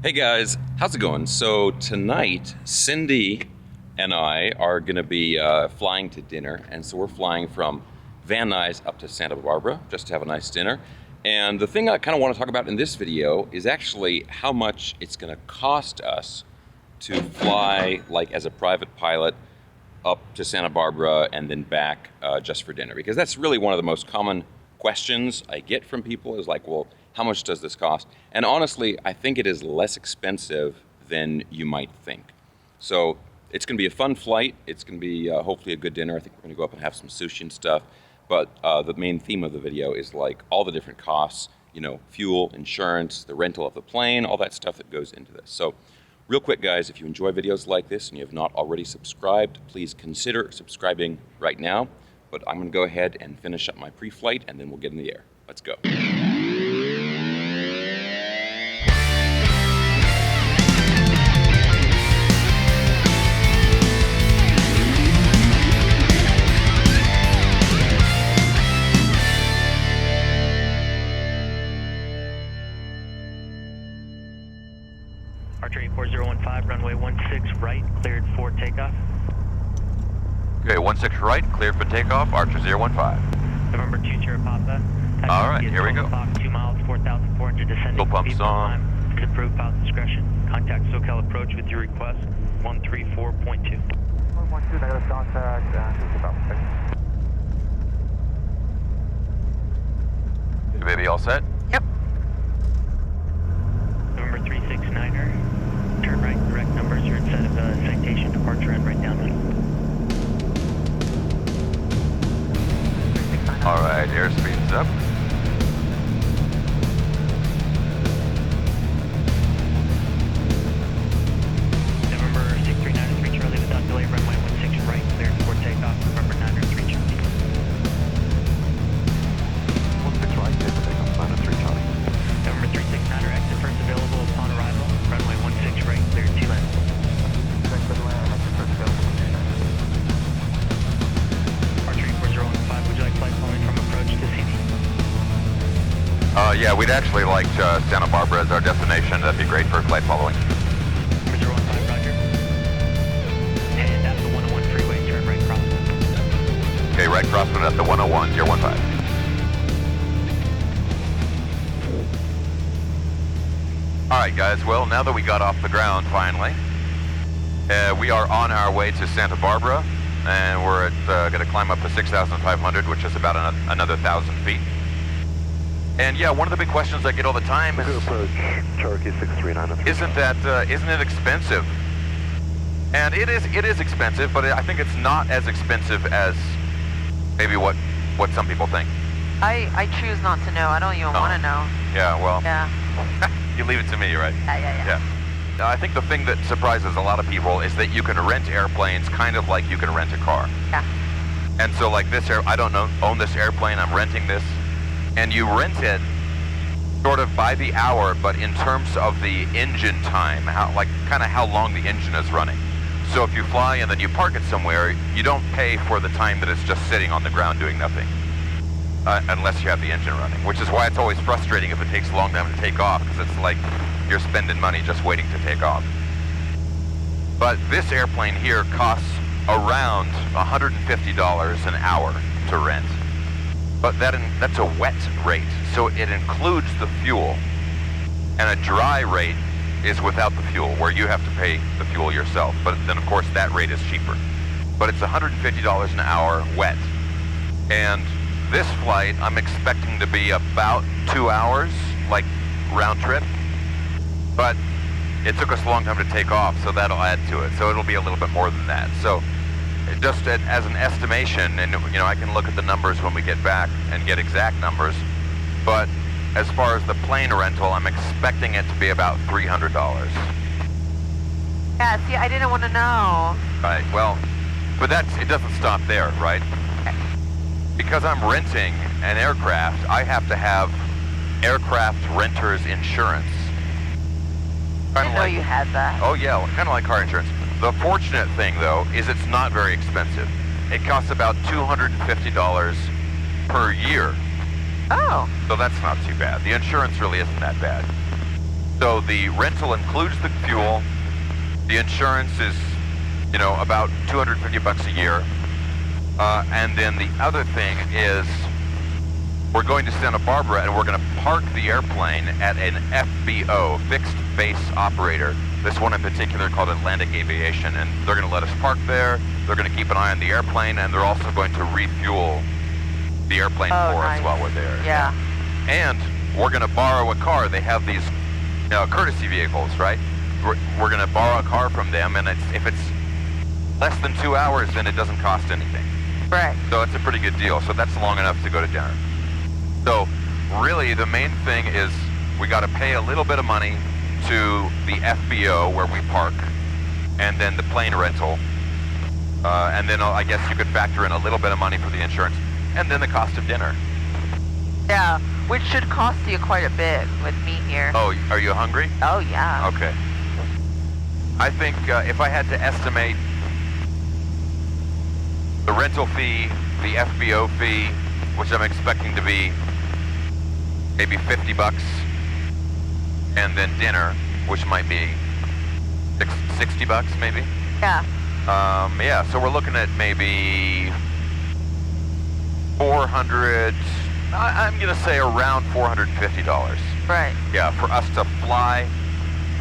Hey guys, how's it going? So tonight, Cindy and I are going to be flying to dinner, and so we're flying from Van Nuys up to Santa Barbara just to have a nice dinner. And the thing I kind of want to talk about in this video is actually how much it's going to cost us to fly, like as a private pilot, up to Santa Barbara and then back just for dinner. Because that's really one of the most common questions I get from people is like, well, how much does this cost? And honestly, I think it is less expensive than you might think. So it's going to be a fun flight. It's going to be hopefully a good dinner. I think we're going to go up and have some sushi and stuff. But the main theme of the video is like all the different costs, you know, fuel, insurance, the rental of the plane, all that stuff that goes into this. So real quick, guys, if you enjoy videos like this and you have not already subscribed, please consider subscribing right now. But I'm going to go ahead and finish up my pre-flight, and then we'll get in the air. Let's go. Archer 84015, runway 16 right, cleared for takeoff. Okay, 16 right, cleared for takeoff, Archer 015. November 2 Sierra Papa. All right, here we go. 2 miles, 4,400 descending. Fuel pumps on. Is approved, pilot discretion. Contact SoCal approach with your request, 134.2. 112, negative contact, Hey, baby, all set? Yep. November 369er, turn right, correct numbers, you're inside of citation, departure and right downwind. All right, airspeed's up. November 6393 Charlie without delay, runway 16 right, cleared for takeoff, November 903 Charlie. 16 right, cleared for takeoff, 903 Charlie. November 369er, exit first available upon arrival, runway 16 right, cleared T-land. Archer 84015, would you like flight following from approach to CD? Yeah, we'd actually like Santa Barbara as our destination. That'd be great for flight following. Number 015, roger. And at the 101 freeway, turn right crosswind. Okay, right crosswind at the 101, 015. All right, guys, well, now that we got off the ground, finally, we are on our way to Santa Barbara, and we're going to climb up to 6,500, which is about another 1,000 feet. And yeah, one of the big questions I get all the time is, Approach, Cherokee 639. isn't it expensive? And it is expensive, but I think it's not as expensive as maybe what some people think. I choose not to know. I don't even want to know. Yeah, well, Yeah. you leave it to me, right? Yeah. Now, I think the thing that surprises a lot of people is that you can rent airplanes kind of like you can rent a car. Yeah. And so like I don't own this airplane, I'm renting this. And you rent it sort of by the hour, but in terms of the engine time, how long the engine is running. So if you fly and then you park it somewhere, you don't pay for the time that it's just sitting on the ground doing nothing. Unless you have the engine running, which is why it's always frustrating if it takes a long time to take off, because it's like you're spending money just waiting to take off. But this airplane here costs around $150 an hour to rent. But that's a wet rate, so it includes the fuel. And a dry rate is without the fuel, where you have to pay the fuel yourself. But then, of course, that rate is cheaper. But it's $150 an hour wet. And this flight, I'm expecting to be about 2 hours, like round trip. But it took us a long time to take off, so that'll add to it. So it'll be a little bit more than that. So just as an estimation, and you know, I can look at the numbers when we get back and get exact numbers. But as far as the plane rental, I'm expecting it to be about $300. Yeah, see, I didn't want to know. Right, well, but it doesn't stop there, right? Because I'm renting an aircraft, I have to have aircraft renter's insurance. I didn't know you had that. Oh yeah, kind of like car insurance. The fortunate thing, though, is it's not very expensive. It costs about $250 per year. Oh. So that's not too bad. The insurance really isn't that bad. So the rental includes the fuel. The insurance is, about $250 a year. And then the other thing is we're going to Santa Barbara and we're going to park the airplane at an FBO, fixed base operator. This one in particular called Atlantic Aviation, and they're going to let us park there. They're going to keep an eye on the airplane, and they're also going to refuel the airplane for us while we're there. Yeah. And we're going to borrow a car. They have these courtesy vehicles, right? We're going to borrow a car from them, and if it's less than 2 hours, then it doesn't cost anything. Right. So it's a pretty good deal. So that's long enough to go to dinner. So really the main thing is we got to pay a little bit of money to the FBO where we park, and then the plane rental. And then I guess you could factor in a little bit of money for the insurance, and then the cost of dinner. Yeah, which should cost you quite a bit with me here. Oh, are you hungry? Oh, yeah. Okay. I think if I had to estimate the rental fee, the FBO fee, which I'm expecting to be maybe $50, and then dinner, which might be $60 maybe. Yeah. Yeah, so we're looking at maybe 400, I'm gonna say around $450. Right. Yeah, for us to fly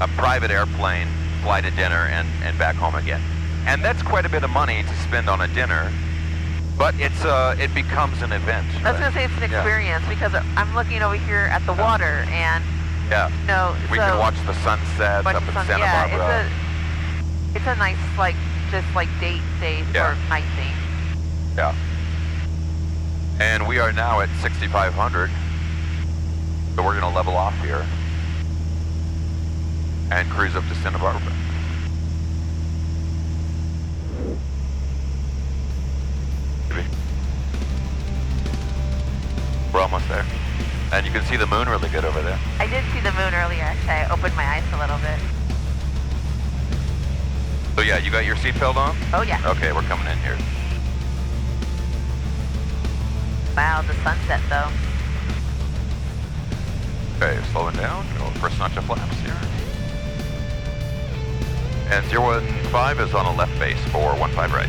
a private airplane, fly to dinner, and back home again. And that's quite a bit of money to spend on a dinner, but it becomes an event. I was going to say it's an experience because I'm looking over here at the water and, we can watch the sunset up in Santa Barbara. It's a nice, just date day sort of night thing. Yeah. And we are now at 6,500, so we're going to level off here and cruise up to Santa Barbara. We're almost there. And you can see the moon really good over there. I did see the moon earlier, actually. I opened my eyes a little bit. So yeah, you got your seatbelt on? Oh, yeah. Okay, we're coming in here. Wow, the sunset, though. Okay, slowing down. First notch of flaps here. And 015 is on a left base for 15 right.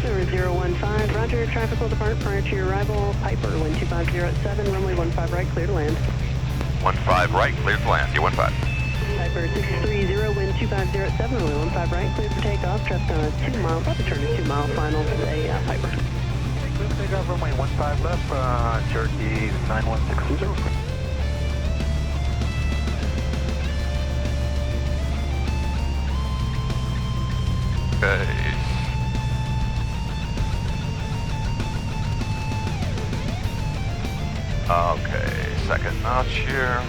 015, roger, traffic will depart prior to your arrival. Piper, wind 250 at 7, runway 15 right, clear to land. 15 right, clear to land, 15. Piper 630, wind 250 at 7, runway 15 right, clear for takeoff. Traffic on a 2 mile, probably turn a 2 mile final today, Piper. Clear for takeoff, runway 15 left, Cherokee 9160. Okay. Okay, second notch here.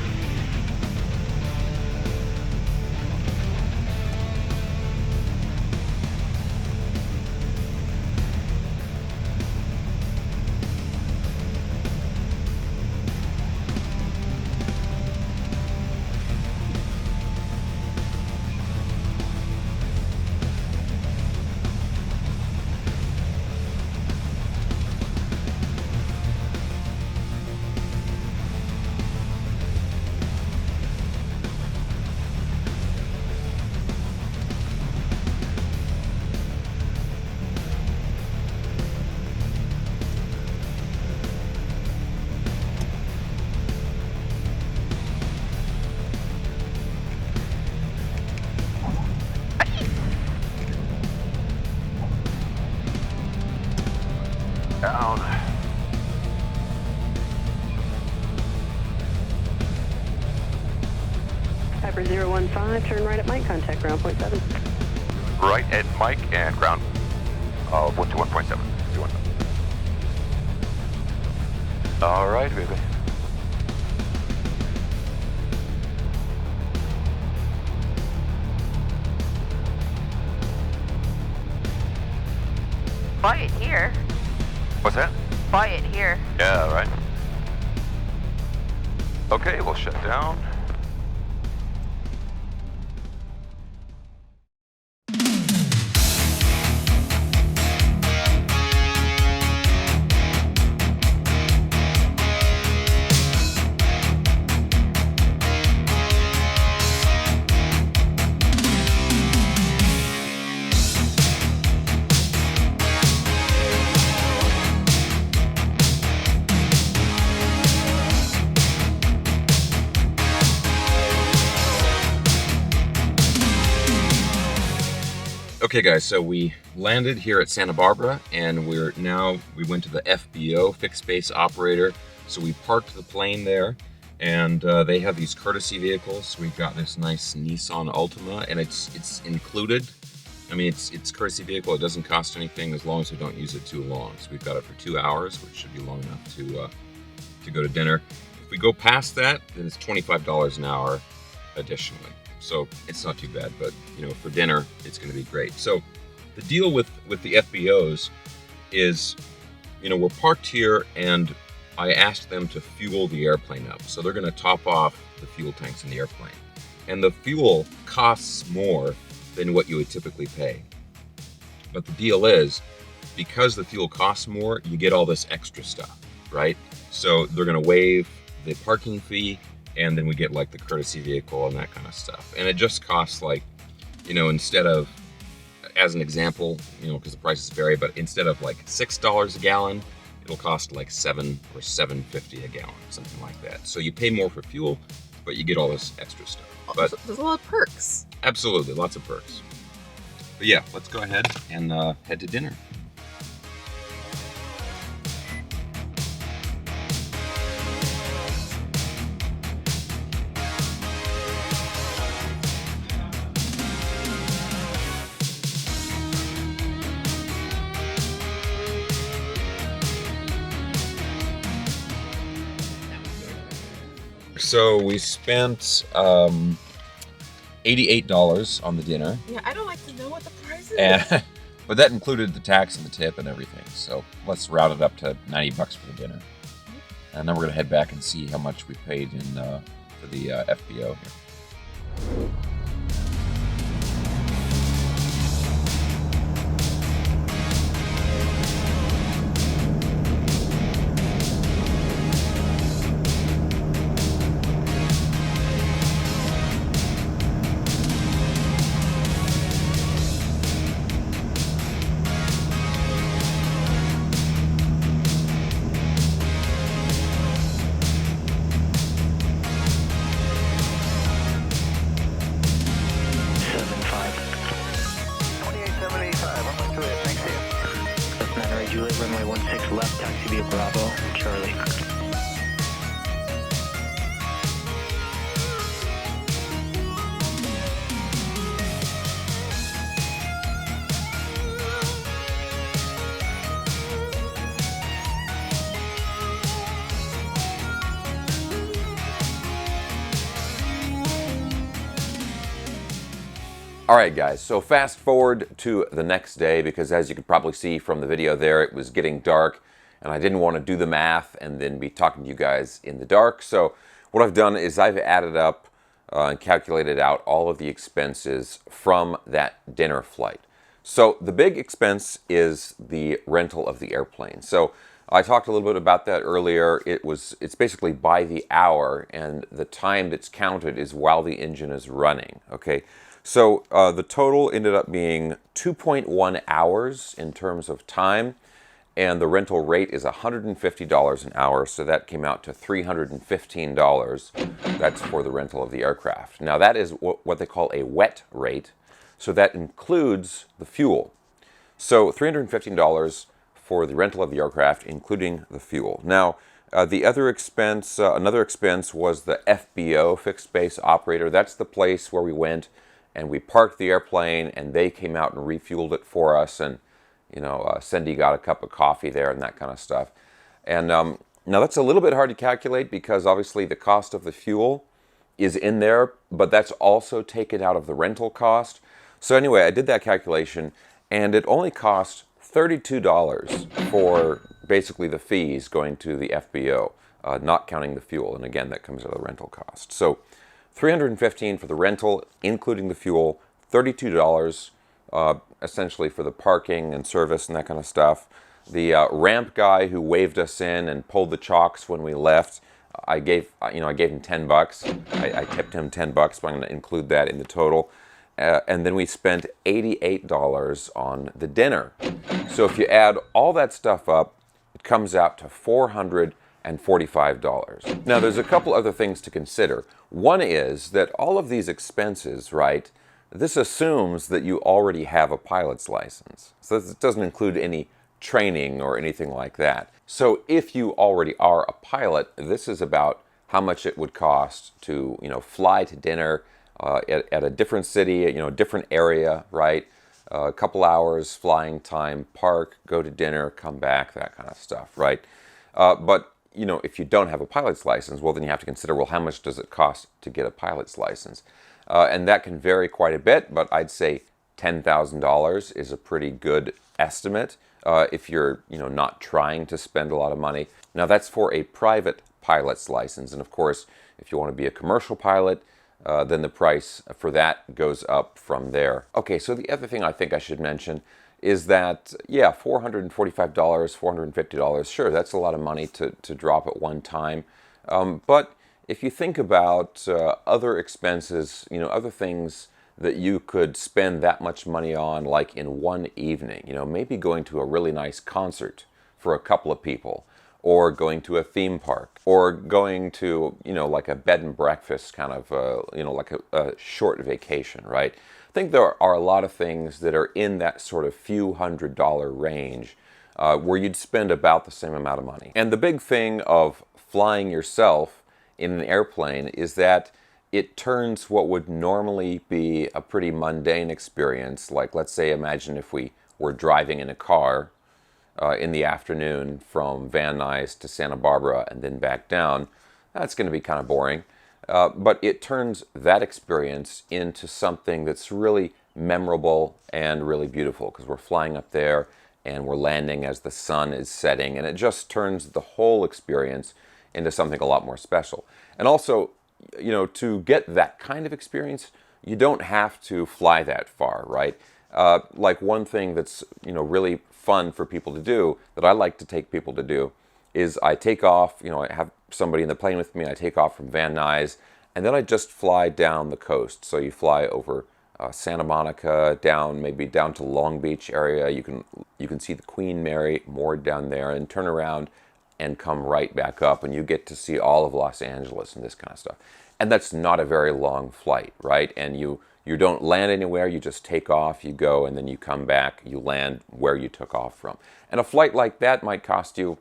Down. Piper 015, turn right at Mike, contact ground point 7. Right at Mike and ground 121.7. All right, baby. Quiet here. What's that? Quiet here. Yeah, right. Okay, we'll shut down. Okay guys, so we landed here at Santa Barbara and we went to the FBO, fixed base operator. So we parked the plane there and they have these courtesy vehicles. So we've got this nice Nissan Altima and it's included. I mean, it's courtesy vehicle. It doesn't cost anything as long as we don't use it too long. So we've got it for 2 hours, which should be long enough to go to dinner. If we go past that, then it's $25 an hour additionally. So it's not too bad, but you know, for dinner, it's going to be great. So the deal with the FBOs is, you know, we're parked here and I asked them to fuel the airplane up. So they're going to top off the fuel tanks in the airplane. And the fuel costs more than what you would typically pay. But the deal is, because the fuel costs more, you get all this extra stuff, right? So they're going to waive the parking fee, and then we get like the courtesy vehicle and that kind of stuff. And it just costs like, you know, instead of, as an example, you know, because the prices vary, but instead of like $6 a gallon, it'll cost like $7 or $7.50 a gallon, something like that. So you pay more for fuel, but you get all this extra stuff. But there's a lot of perks. Absolutely, lots of perks. But yeah, let's go ahead and head to dinner. So we spent $88 on the dinner. Yeah, I don't like to know what the price is. But that included the tax and the tip and everything. So let's round it up to $90 for the dinner. And then we're going to head back and see how much we paid for the FBO here. Juliet, runway 16 left, taxi via Bravo, Charlie. All right, guys, so fast forward to the next day, because as you could probably see from the video there, it was getting dark and I didn't want to do the math and then be talking to you guys in the dark. So what I've done is I've added up and calculated out all of the expenses from that dinner flight. So the big expense is the rental of the airplane. So I talked a little bit about that earlier. It's basically by the hour, and the time that's counted is while the engine is running, okay? So the total ended up being 2.1 hours in terms of time, and the rental rate is $150 an hour, so that came out to $315. That's for the rental of the aircraft. Now that is what they call a wet rate, so that includes the fuel. So $315 for the rental of the aircraft, including the fuel. Now, the other expense, another expense was the FBO, fixed base operator. That's the place where we went and we parked the airplane and they came out and refueled it for us, and you know, Cindy got a cup of coffee there and that kind of stuff. And now that's a little bit hard to calculate because obviously the cost of the fuel is in there, but that's also taken out of the rental cost. So anyway, I did that calculation and it only cost $32 for basically the fees going to the FBO, not counting the fuel. And again, that comes out of the rental cost. So $315 for the rental, including the fuel, $32 essentially for the parking and service and that kind of stuff. The ramp guy who waved us in and pulled the chocks when we left, I gave him 10 bucks. I tipped him 10 bucks, but I'm going to include that in the total. And then we spent $88 on the dinner. So if you add all that stuff up, it comes out to $445. Now there's a couple other things to consider. One is that all of these expenses, right, this assumes that you already have a pilot's license. So this doesn't include any training or anything like that. So if you already are a pilot, this is about how much it would cost to, fly to dinner at a different city, a different area, right? A couple hours flying time, park, go to dinner, come back, that kind of stuff, right? But if you don't have a pilot's license, well, then you have to consider, well, how much does it cost to get a pilot's license? And that can vary quite a bit, but I'd say $10,000 is a pretty good estimate if you're, not trying to spend a lot of money. Now, that's for a private pilot's license, and of course, if you want to be a commercial pilot, then the price for that goes up from there. Okay, so the other thing I think I should mention is that, yeah, $445, $450, sure, that's a lot of money to drop at one time. But if you think about other expenses, other things that you could spend that much money on, like in one evening, maybe going to a really nice concert for a couple of people, or going to a theme park, or going to, like a bed and breakfast kind of, like a short vacation, right? I think there are a lot of things that are in that sort of few $100 range where you'd spend about the same amount of money. And the big thing of flying yourself in an airplane is that it turns what would normally be a pretty mundane experience, like let's say, imagine if we were driving in a car in the afternoon from Van Nuys to Santa Barbara and then back down, that's going to be kind of boring. But it turns that experience into something that's really memorable and really beautiful, because we're flying up there and we're landing as the sun is setting, and it just turns the whole experience into something a lot more special. And also, to get that kind of experience, you don't have to fly that far, right? Like one thing that's, really fun for people to do, that I like to take people to do, is I take off, I have somebody in the plane with me, I take off from Van Nuys, and then I just fly down the coast. So you fly over Santa Monica, maybe down to Long Beach area. You can see the Queen Mary moored down there, and turn around and come right back up, and you get to see all of Los Angeles and this kind of stuff. And that's not a very long flight, right? And you don't land anywhere, you just take off, you go, and then you come back, you land where you took off from. And a flight like that might cost you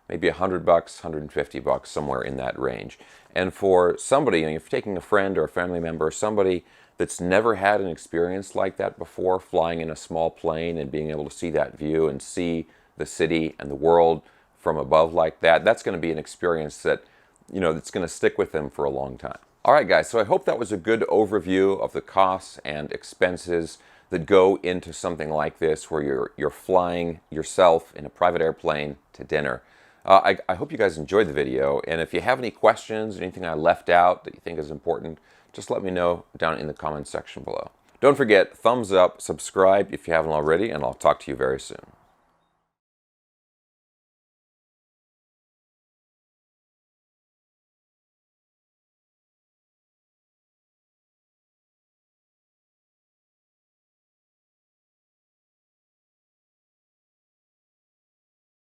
maybe $100, $150, somewhere in that range. And for somebody, if you're taking a friend or a family member, somebody that's never had an experience like that before, flying in a small plane and being able to see that view and see the city and the world from above like that, that's going to be an experience that, that's going to stick with them for a long time. All right, guys, so I hope that was a good overview of the costs and expenses that go into something like this, where you're flying yourself in a private airplane to dinner. I hope you guys enjoyed the video, and if you have any questions, anything I left out that you think is important, just let me know down in the comments section below. Don't forget, thumbs up, subscribe if you haven't already, and I'll talk to you very soon.